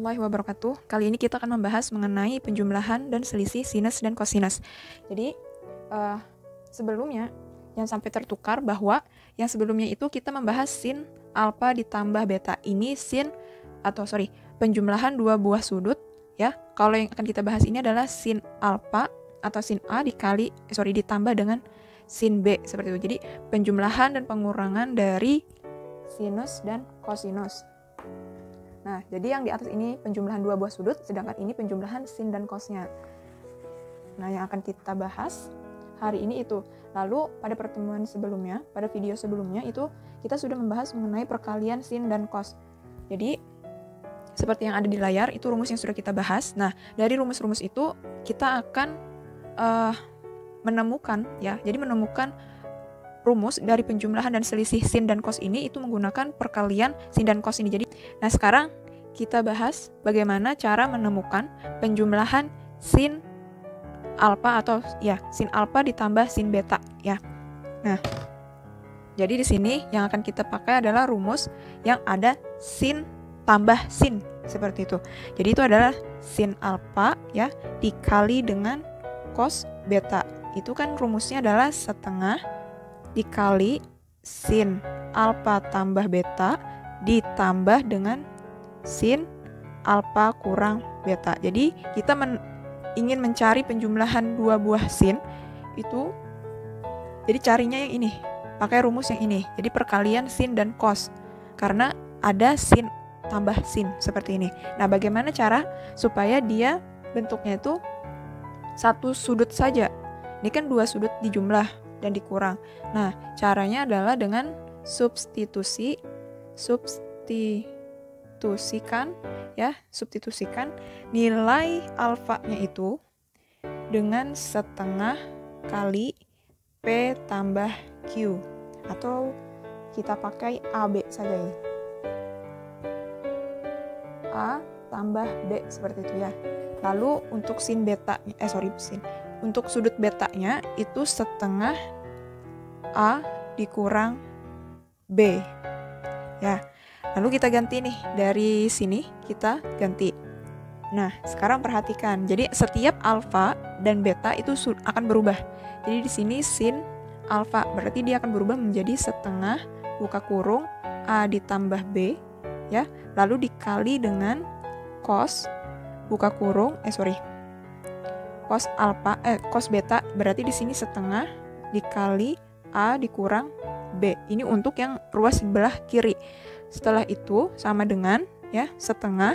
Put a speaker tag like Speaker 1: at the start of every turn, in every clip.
Speaker 1: warahmatullahi wabarakatuh. Kali ini kita akan membahas mengenai penjumlahan dan selisih sinus dan kosinus. Jadi sebelumnya jangan sampai tertukar bahwa yang sebelumnya itu kita membahas sin alfa ditambah beta. Ini penjumlahan dua buah sudut ya. Kalau yang akan kita bahas ini adalah sin alfa atau sin A ditambah dengan sin B seperti itu. Jadi penjumlahan dan pengurangan dari sinus dan kosinus. Nah, jadi yang di atas ini penjumlahan dua buah sudut, sedangkan ini penjumlahan sin dan cosnya. Nah, yang akan kita bahas hari ini itu. Lalu pada pertemuan sebelumnya, pada video sebelumnya itu kita sudah membahas mengenai perkalian sin dan cos. Jadi seperti yang ada di layar itu rumus yang sudah kita bahas. Nah, dari rumus-rumus itu kita akan menemukan rumus dari penjumlahan dan selisih sin dan cos ini itu menggunakan perkalian sin dan cos ini. Jadi, nah sekarang kita bahas bagaimana cara menemukan penjumlahan sin alfa atau sin alfa ditambah sin beta ya. Nah, jadi di sini yang akan kita pakai adalah rumus yang ada sin tambah sin seperti itu. Jadi itu adalah sin alfa ya dikali dengan cos beta. Itu kan rumusnya adalah setengah dikali sin alfa tambah beta ditambah dengan sin alfa kurang beta. Jadi kita ingin mencari penjumlahan dua buah sin itu, jadi carinya yang ini, pakai rumus yang ini. Jadi perkalian sin dan cos karena ada sin tambah sin seperti ini. Nah, bagaimana cara supaya dia bentuknya itu satu sudut saja? Ini kan dua sudut dijumlah dan dikurang. Nah, caranya adalah dengan substitusikan nilai alfanya itu dengan setengah kali P tambah Q, atau kita pakai AB saja ya. A tambah B seperti itu ya. Lalu untuk untuk sudut betanya itu setengah A dikurang B. Ya. Lalu kita ganti nih, dari sini kita ganti. Nah, sekarang perhatikan. Jadi setiap alfa dan beta itu akan berubah. Jadi di sini sin alfa berarti dia akan berubah menjadi setengah buka kurung A ditambah B ya. Lalu dikali dengan cos buka kurung cos beta berarti di sini setengah dikali A dikurang B. Ini untuk yang ruas sebelah kiri. Setelah itu sama dengan ya setengah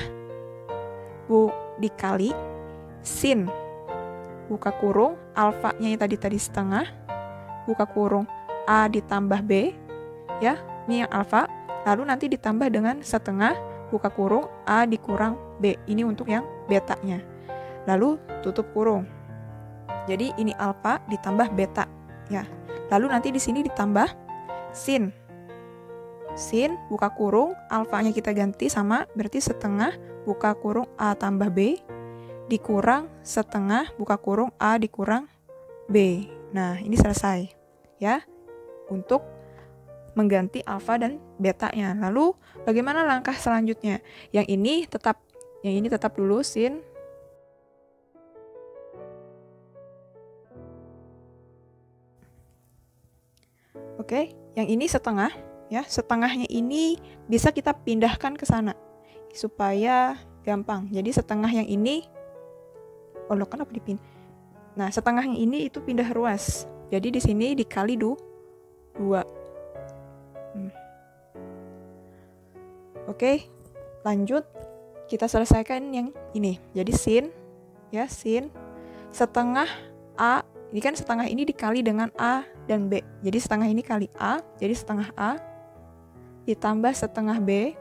Speaker 1: dikali sin buka kurung alfanya tadi setengah buka kurung A ditambah B ya. Ini yang alfa. Lalu nanti ditambah dengan setengah buka kurung A dikurang B. Ini untuk yang betanya. Lalu tutup kurung. Jadi ini alfa ditambah beta ya. Lalu nanti di sini ditambah sin buka kurung alfanya kita ganti sama berarti setengah buka kurung A tambah B dikurang setengah buka kurung A dikurang B. Nah, ini selesai ya untuk mengganti alfa dan betanya. Lalu bagaimana langkah selanjutnya? Yang ini tetap dulu sin Oke, yang ini setengah ya. Setengahnya ini bisa kita pindahkan ke sana supaya gampang. Jadi setengah yang ini Nah, setengah yang ini itu pindah ruas. Jadi di sini dikali 2. Oke, lanjut kita selesaikan yang ini. Jadi sin setengah A. Ini kan setengah ini dikali dengan A dan B. Jadi setengah ini kali A, jadi setengah A ditambah setengah B.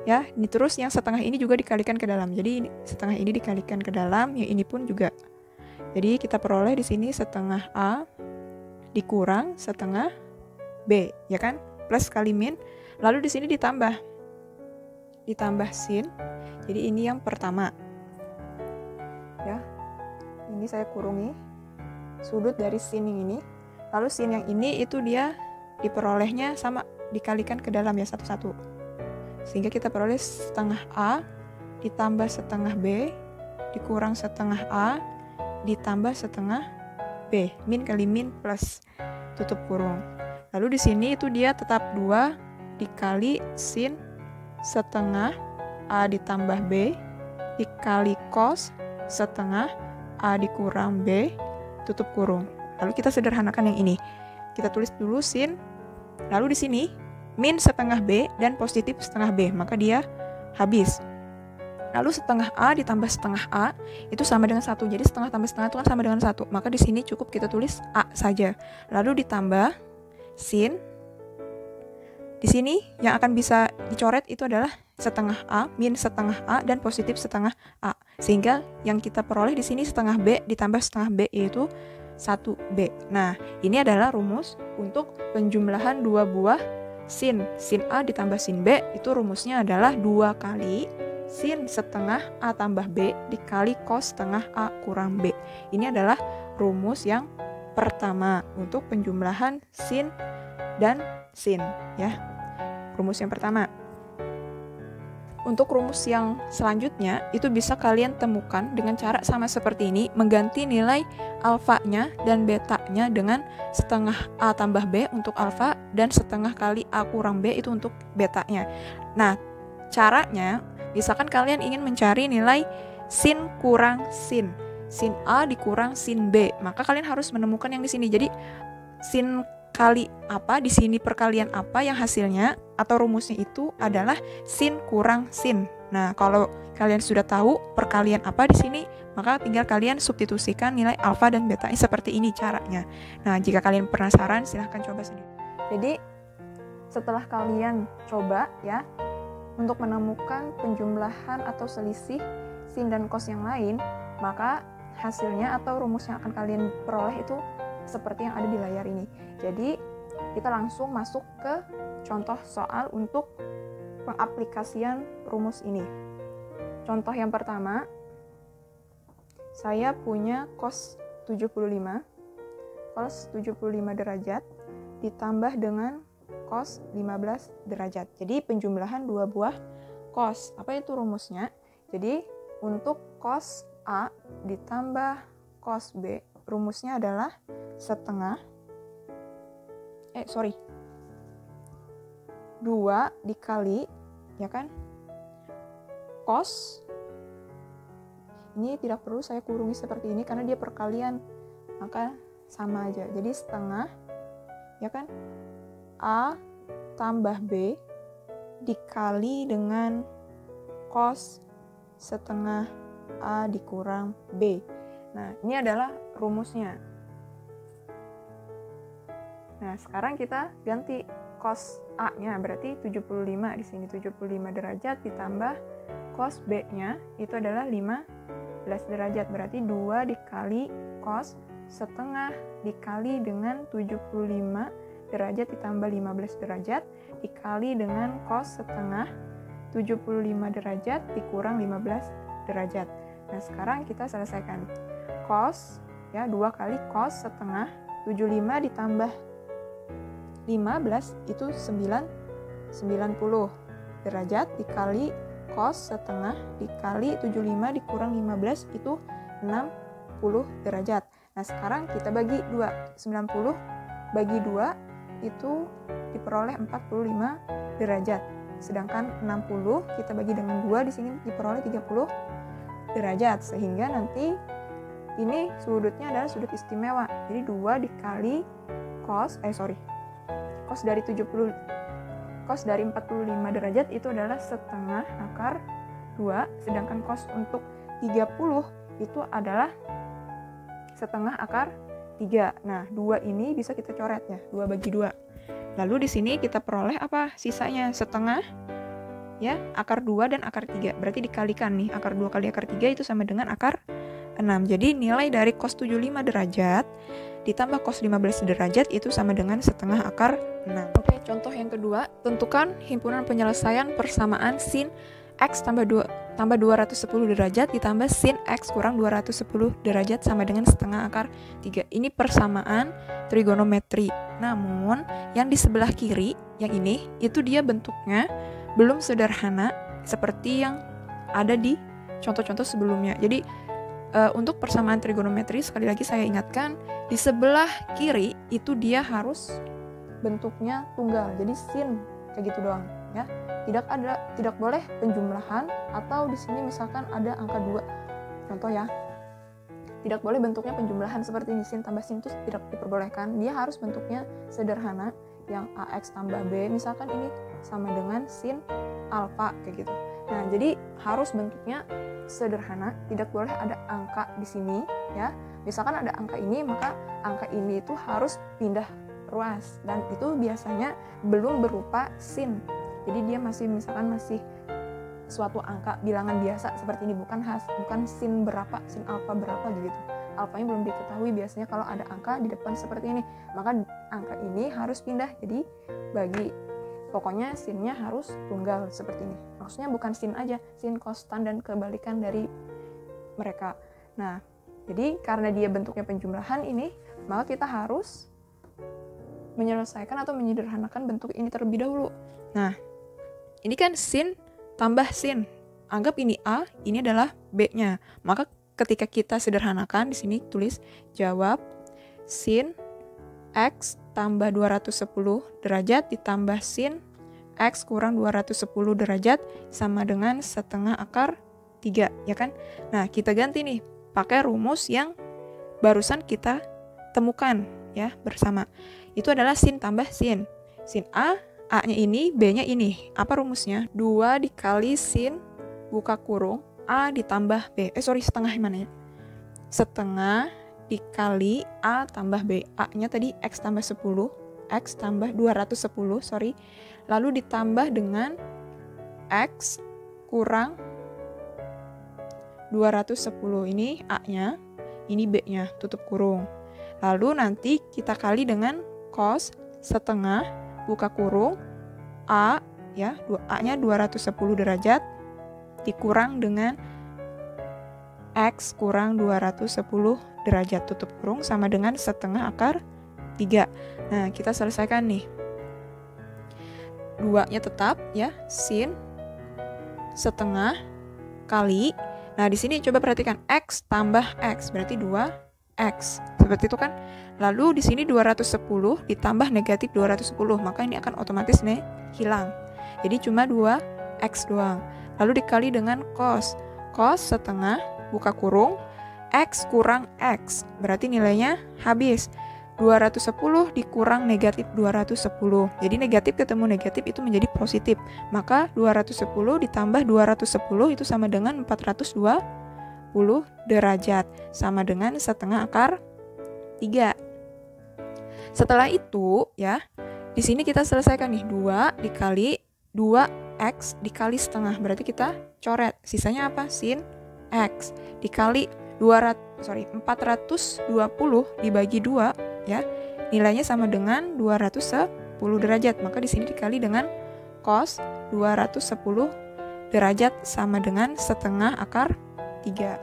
Speaker 1: Ya, ini terus yang setengah ini juga dikalikan ke dalam. Jadi setengah ini dikalikan ke dalam, yang ini pun juga. Jadi kita peroleh di sini setengah A dikurang setengah B, ya kan? Plus kali min. Lalu di sini ditambah sin. Jadi ini yang pertama. Ya. Ini saya kurungi sudut dari sin yang ini. Lalu sin yang ini itu dia diperolehnya sama dikalikan ke dalam ya satu-satu. Sehingga kita peroleh setengah A ditambah setengah B dikurang setengah A ditambah setengah B, min kali min plus tutup kurung. Lalu di sini itu dia tetap 2 dikali sin setengah A ditambah B dikali cos setengah A dikurang B tutup kurung. Lalu kita sederhanakan yang ini. Kita tulis dulu sin, lalu di sini min setengah B dan positif setengah B, maka dia habis. Lalu setengah A ditambah setengah A itu sama dengan 1. Jadi setengah tambah setengah itu kan sama dengan 1. Maka di sini cukup kita tulis A saja. Lalu ditambah sin. Di sini yang akan bisa dicoret itu adalah setengah A, min setengah A, dan positif setengah A. Sehingga yang kita peroleh di sini setengah B ditambah setengah B yaitu 1B. Nah, ini adalah rumus untuk penjumlahan dua buah sin. Sin A ditambah sin B itu rumusnya adalah 2 kali sin setengah A tambah B dikali cos setengah A kurang B. Ini adalah rumus yang pertama untuk penjumlahan sin dan sin, ya. Rumus yang pertama. Untuk rumus yang selanjutnya itu bisa kalian temukan dengan cara sama seperti ini, mengganti nilai alfanya dan betanya dengan setengah A tambah B untuk alfa dan setengah kali A kurang B itu untuk betanya. Nah, caranya misalkan kalian ingin mencari nilai sin kurang sin A dikurang sin B, maka kalian harus menemukan yang di sini. Jadi sin kali apa di sini perkalian apa yang hasilnya atau rumusnya itu adalah sin kurang sin. Nah, kalau kalian sudah tahu perkalian apa di sini, maka tinggal kalian substitusikan nilai alfa dan beta seperti ini caranya. Nah, jika kalian penasaran silahkan coba sendiri. Jadi setelah kalian coba ya untuk menemukan penjumlahan atau selisih sin dan cos yang lain, maka hasilnya atau rumus yang akan kalian peroleh itu seperti yang ada di layar ini. Jadi, kita langsung masuk ke contoh soal untuk pengaplikasian rumus ini. Contoh yang pertama, saya punya cos 75 derajat ditambah dengan cos 15 derajat. Jadi penjumlahan dua buah cos. Apa itu rumusnya? Jadi untuk cos A ditambah cos B, rumusnya adalah setengah 2 dikali, ya kan, cos. Ini tidak perlu saya kurungi seperti ini karena dia perkalian, maka sama aja. Jadi setengah, ya kan, A tambah B dikali dengan cos setengah A dikurang B. Nah, ini adalah rumusnya. Nah, sekarang kita ganti cos A-nya, berarti 75 di sini 75 derajat ditambah cos B-nya itu adalah 15 derajat, berarti 2 dikali cos setengah dikali dengan 75 derajat ditambah 15 derajat dikali dengan cos setengah 75 derajat dikurang 15 derajat. Nah, sekarang kita selesaikan. Cos, ya, 2 kali cos setengah 75 ditambah 15 itu 90 derajat dikali cos setengah dikali 75 dikurang 15 itu 60 derajat. Nah, sekarang kita bagi 2. 90 bagi 2 itu diperoleh 45 derajat. Sedangkan 60 kita bagi dengan 2 di sini diperoleh 30 derajat. Sehingga nanti ini sudutnya adalah sudut istimewa. Jadi 2 dikali cos dari 45 derajat itu adalah setengah akar 2, sedangkan cos untuk 30 itu adalah setengah akar 3. Nah, 2 ini bisa kita coret ya, 2 bagi 2. Lalu di sini kita peroleh apa? Sisanya setengah, ya, akar 2 dan akar 3. Berarti dikalikan nih, akar 2 kali akar 3 itu sama dengan akar 6. Jadi nilai dari cos 75 derajat ditambah cos 15 derajat itu sama dengan setengah akar 6. Oke, contoh yang kedua, tentukan himpunan penyelesaian persamaan sin X tambah 210 derajat ditambah sin X kurang 210 derajat sama dengan setengah akar 3. Ini persamaan trigonometri. Namun, yang di sebelah kiri, yang ini, itu dia bentuknya belum sederhana seperti yang ada di contoh-contoh sebelumnya. Jadi untuk persamaan trigonometri, sekali lagi saya ingatkan, di sebelah kiri itu dia harus bentuknya tunggal, jadi sin kayak gitu doang ya. Tidak boleh penjumlahan, atau di sini misalkan ada angka 2 contoh ya, tidak boleh bentuknya penjumlahan seperti ini, sin tambah sin itu tidak diperbolehkan. Dia harus bentuknya sederhana, yang AX tambah B misalkan ini sama dengan sin alfa kayak gitu. Nah, jadi harus bentuknya sederhana, tidak boleh ada angka di sini ya. Misalkan ada angka ini, maka angka ini itu harus pindah ruas, dan itu biasanya belum berupa sin. Jadi dia masih suatu angka bilangan biasa seperti ini, bukan sin berapa, sin alfa berapa gitu. Alfanya belum diketahui biasanya kalau ada angka di depan seperti ini, maka angka ini harus pindah jadi bagi. Pokoknya sinnya harus tunggal seperti ini. Maksudnya bukan sin aja, sin, cos, tan, dan kebalikan dari mereka. Nah, jadi karena dia bentuknya penjumlahan ini, maka kita harus menyelesaikan atau menyederhanakan bentuk ini terlebih dahulu. Nah, ini kan sin tambah sin. Anggap ini A, ini adalah B-nya. Maka ketika kita sederhanakan, di sini tulis jawab sin X tambah 210 derajat ditambah sin X kurang 210 derajat sama dengan setengah akar 3, ya kan? Nah, kita ganti nih, pakai rumus yang barusan kita temukan ya bersama. Itu adalah sin tambah sin. Sin A-nya ini, B-nya ini. Apa rumusnya? 2 dikali sin buka kurung A ditambah B. Setengah mana ya? Setengah dikali A tambah B. A-nya tadi X tambah 10, X tambah 210, lalu ditambah dengan X kurang 210. Ini A-nya, ini B-nya, tutup kurung. Lalu nanti kita kali dengan cos setengah buka kurung A, ya, A-nya 210 derajat dikurang dengan X kurang 210 derajat tutup kurung sama dengan setengah akar 3. Nah, kita selesaikan nih. 2-nya tetap ya, sin setengah kali. Nah, di sini coba perhatikan X tambah X berarti 2X. Seperti itu kan? Lalu di sini 210 ditambah negatif 210, maka ini akan otomatis hilang. Jadi cuma 2X doang. Lalu dikali dengan cos. Cos setengah buka kurung X kurang X, berarti nilainya habis 210 dikurang negatif 210. Jadi negatif ketemu negatif itu menjadi positif, maka 210 ditambah 210 itu sama dengan 420 derajat, sama dengan setengah akar 3. Setelah itu ya, di sini kita selesaikan nih, 2 dikali 2X dikali setengah, berarti kita coret, sisanya apa? Sin X dikali 420 dibagi 2 ya, nilainya sama dengan 210 derajat, maka di sini dikali dengan cos 210 derajat sama dengan setengah akar 3.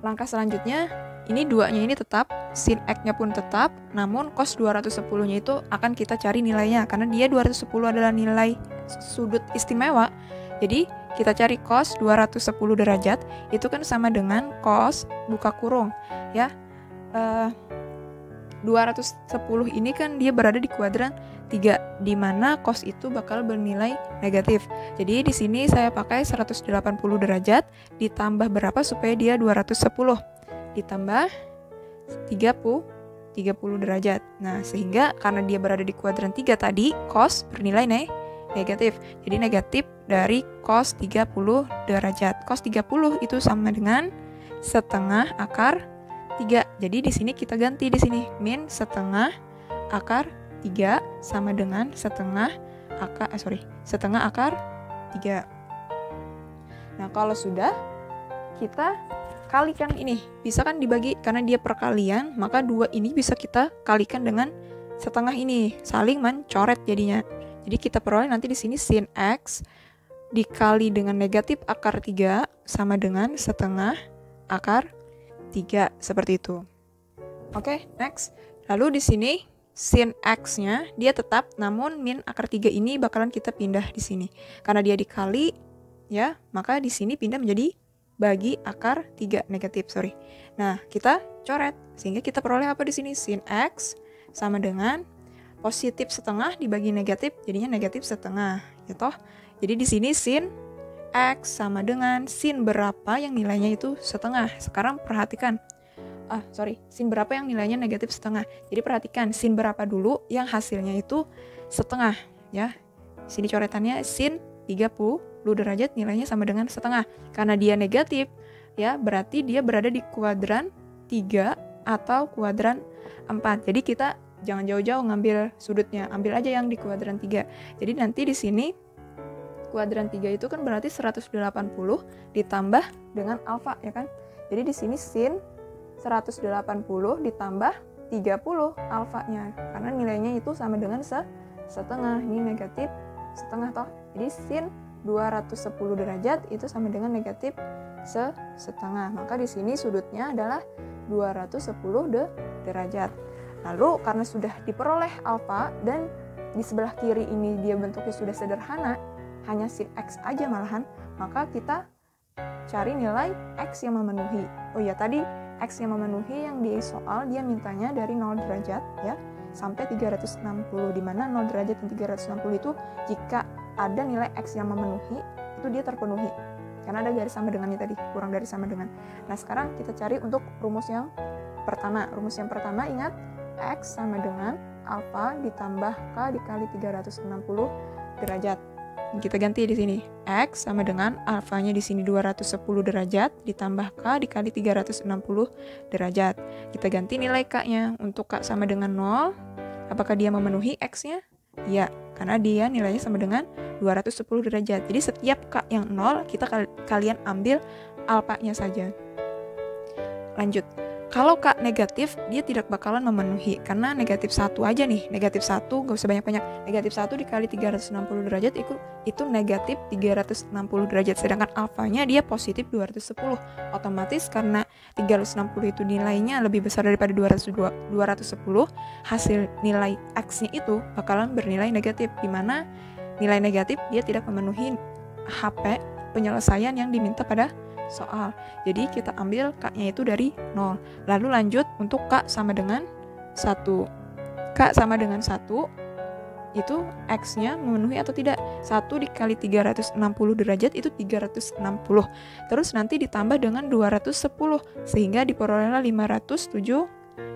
Speaker 1: Langkah selanjutnya, ini 2-nya ini tetap, sin X-nya pun tetap, namun cos 210-nya itu akan kita cari nilainya, karena dia 210 adalah nilai sudut istimewa. Jadi kita cari cos 210 derajat, itu kan sama dengan cos buka kurung ya. 210 ini kan dia berada di kuadran 3, di mana cos itu bakal bernilai negatif. Jadi di sini saya pakai 180 derajat ditambah berapa supaya dia 210 ditambah 30 derajat. Nah, sehingga karena dia berada di kuadran 3 tadi, cos bernilai negatif. Jadi negatif dari cos 30 derajat. Cos 30 itu sama dengan setengah akar 3. Jadi di sini kita ganti di sini min setengah akar 3 sama dengan setengah akar 3. Nah, kalau sudah kita kalikan ini, bisa kan dibagi karena dia perkalian, maka 2 ini bisa kita kalikan dengan setengah ini, saling mencoret jadinya. Jadi kita peroleh nanti di sini sin X dikali dengan negatif akar 3 sama dengan setengah akar 3, seperti itu. Oke, next. Lalu di sini sin X-nya dia tetap, namun min akar 3 ini bakalan kita pindah di sini. Karena dia dikali, ya, maka di sini pindah menjadi bagi akar 3 negatif, sorry. Nah, kita coret sehingga kita peroleh apa di sini? Sin X sama dengan positif setengah dibagi negatif, jadinya negatif setengah, ya toh. Jadi di sini sin X sama dengan sin berapa yang nilainya itu setengah. Sekarang perhatikan, sin berapa yang nilainya negatif setengah. Jadi perhatikan sin berapa dulu yang hasilnya itu setengah, ya. Sini coretannya sin 30 derajat nilainya sama dengan setengah. Karena dia negatif, ya, berarti dia berada di kuadran 3 atau kuadran 4. Jadi kita jangan jauh-jauh ngambil sudutnya, ambil aja yang di kuadran 3. Jadi nanti di sini kuadran 3 itu kan berarti 180 ditambah dengan alfa, ya kan? Jadi di sini sin 180 ditambah 30 alfanya. Karena nilainya itu sama dengan setengah. Ini negatif setengah toh. Jadi sin 210 derajat itu sama dengan negatif setengah. Maka di sini sudutnya adalah 210 derajat. Lalu karena sudah diperoleh alfa dan di sebelah kiri ini dia bentuknya sudah sederhana, hanya sin X aja malahan, maka kita cari nilai X yang memenuhi. Oh iya, tadi X yang memenuhi yang di soal dia mintanya dari 0 derajat, ya, sampai 360, di mana 0 derajat dan 360 itu jika ada nilai X yang memenuhi, itu dia terpenuhi. Karena ada garis sama dengannya tadi, kurang dari sama dengan. Nah, sekarang kita cari untuk rumus yang pertama. Rumus yang pertama, ingat, X sama dengan alfa ditambah K dikali 360 derajat. Kita ganti di sini. X sama dengan alfanya di sini 210 derajat ditambah K dikali 360 derajat. Kita ganti nilai K-nya. Untuk K sama dengan 0, apakah dia memenuhi X-nya? Ya, karena dia nilainya sama dengan 210 derajat. Jadi setiap K yang 0, kalian ambil alfanya saja. Lanjut. Kalau K negatif, dia tidak bakalan memenuhi. Karena negatif 1 aja nih. Negatif 1, gak usah banyak-banyak. Negatif 1 dikali 360 derajat, itu negatif 360 derajat. Sedangkan alfanya dia positif 210. Otomatis karena 360 itu nilainya lebih besar daripada 210, hasil nilai X-nya itu bakalan bernilai negatif. Dimana nilai negatif dia tidak memenuhi HP penyelesaian yang diminta pada soal. Jadi kita ambil K-nya itu dari 0. Lalu lanjut untuk K sama dengan 1. K sama dengan 1, itu X-nya memenuhi atau tidak? 1 dikali 360 derajat itu 360. Terus nanti ditambah dengan 210, sehingga diperolehlah 570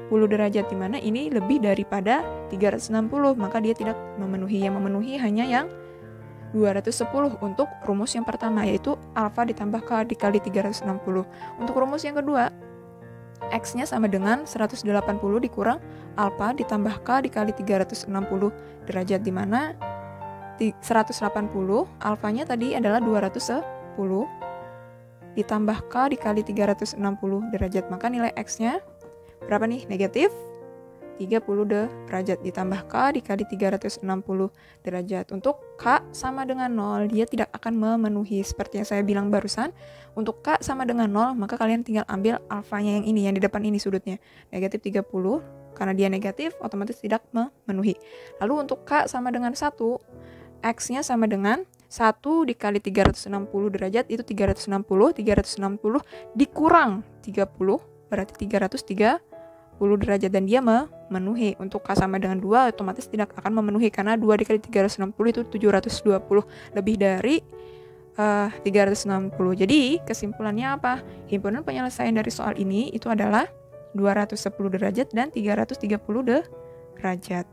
Speaker 1: derajat, dimana ini lebih daripada 360, maka dia tidak memenuhi. Yang memenuhi hanya yang 210 untuk rumus yang pertama, yaitu alfa ditambah K dikali 360. Untuk rumus yang kedua, X-nya sama dengan 180 dikurang alfa ditambah K dikali 360 derajat, di mana 180 alfanya tadi adalah 210 ditambah K dikali 360 derajat. Maka nilai X-nya berapa nih? Negatif 30 derajat ditambah K dikali 360 derajat. Untuk K sama dengan 0, dia tidak akan memenuhi. Seperti yang saya bilang barusan, untuk K sama dengan 0, maka kalian tinggal ambil alfanya yang ini, yang di depan ini sudutnya. Negatif 30, karena dia negatif, otomatis tidak memenuhi. Lalu untuk K sama dengan 1, X-nya sama dengan 1 dikali 360 derajat, itu 360 dikurang 30, berarti 330 derajat, dan dia memenuhi. Untuk K sama dengan 2 otomatis tidak akan memenuhi, karena 2 dikali 360 itu 720, lebih dari 360. Jadi kesimpulannya apa? Himpunan penyelesaian dari soal ini itu adalah 210 derajat dan 330 derajat.